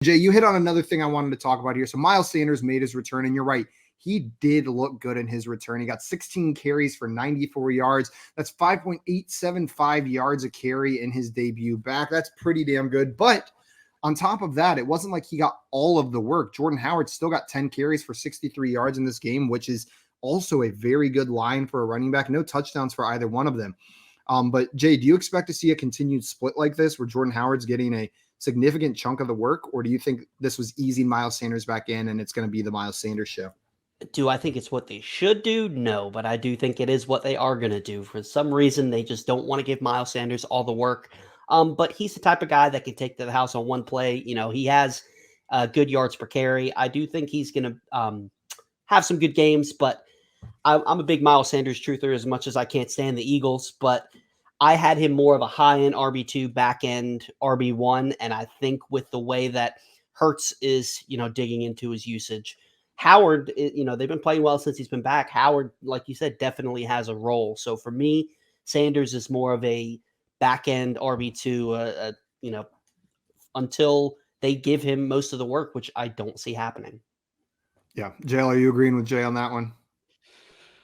Jay, you hit on another thing I wanted to talk about here. So Miles Sanders made his return, and you're right. He did look good in his return. He got 16 carries for 94 yards. That's 5.875 yards a carry in his debut back. That's pretty damn good. But on top of that, it wasn't like he got all of the work. Jordan Howard still got 10 carries for 63 yards in this game, which is also a very good line for a running back. No touchdowns for either one of them. But Jay, do you expect to see a continued split like this where Jordan Howard's getting a significant chunk of the work, or do you think this was easing Miles Sanders back in and it's going to be the Miles Sanders show? Do I think it's what they should do? No, but I do think it is what they are going to do. For some reason, they just don't want to give Miles Sanders all the work. But he's the type of guy that can take to the house on one play. He has good yards per carry. I do think he's going to have some good games, but I'm a big Miles Sanders truther as much as I can't stand the Eagles, but I had him more of a high-end RB2, back-end RB1, and I think with the way that Hurts is, digging into his usage, Howard, they've been playing well since he's been back. Howard, like you said, definitely has a role. So for me, Sanders is more of a back-end RB2, until they give him most of the work, which I don't see happening. Yeah. Jay, are you agreeing with Jay on that one?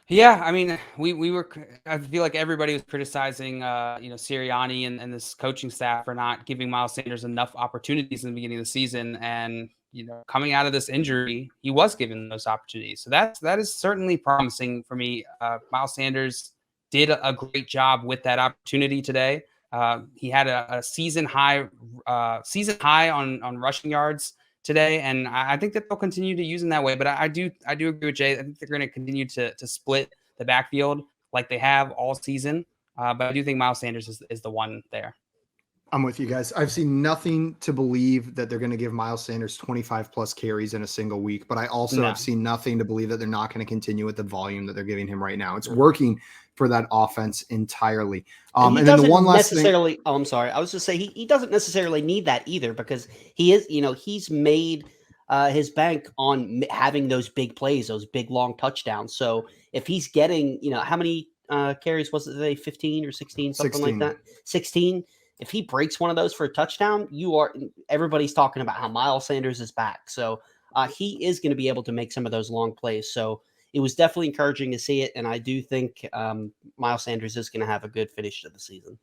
Yeah, I mean, we were. I feel like everybody was criticizing, Sirianni and this coaching staff for not giving Miles Sanders enough opportunities in the beginning of the season, and coming out of this injury, he was given those opportunities. So that is certainly promising for me. Miles Sanders did a great job with that opportunity today. He had a season high on rushing yards today, and I think that they'll continue to use him that way. But I do agree with Jay. I think they're going to continue to split the backfield like they have all season. But I do think Miles Sanders is the one there. I'm with you guys. I've seen nothing to believe that they're going to give Miles Sanders 25 plus carries in a single week, but I also have seen nothing to believe that they're not going to continue with the volume that they're giving him right now. It's working for that offense entirely. And then the one last thing. Oh, I'm sorry. I was just saying he doesn't necessarily need that either, because he is, he's made his bank on having those big plays, those big long touchdowns. So if he's getting, how many carries was it today? 15 or 16, something 16. like that. 16. If he breaks one of those for a touchdown, everybody's talking about how Miles Sanders is back. So he is going to be able to make some of those long plays. So it was definitely encouraging to see it. And I do think Miles Sanders is going to have a good finish to the season.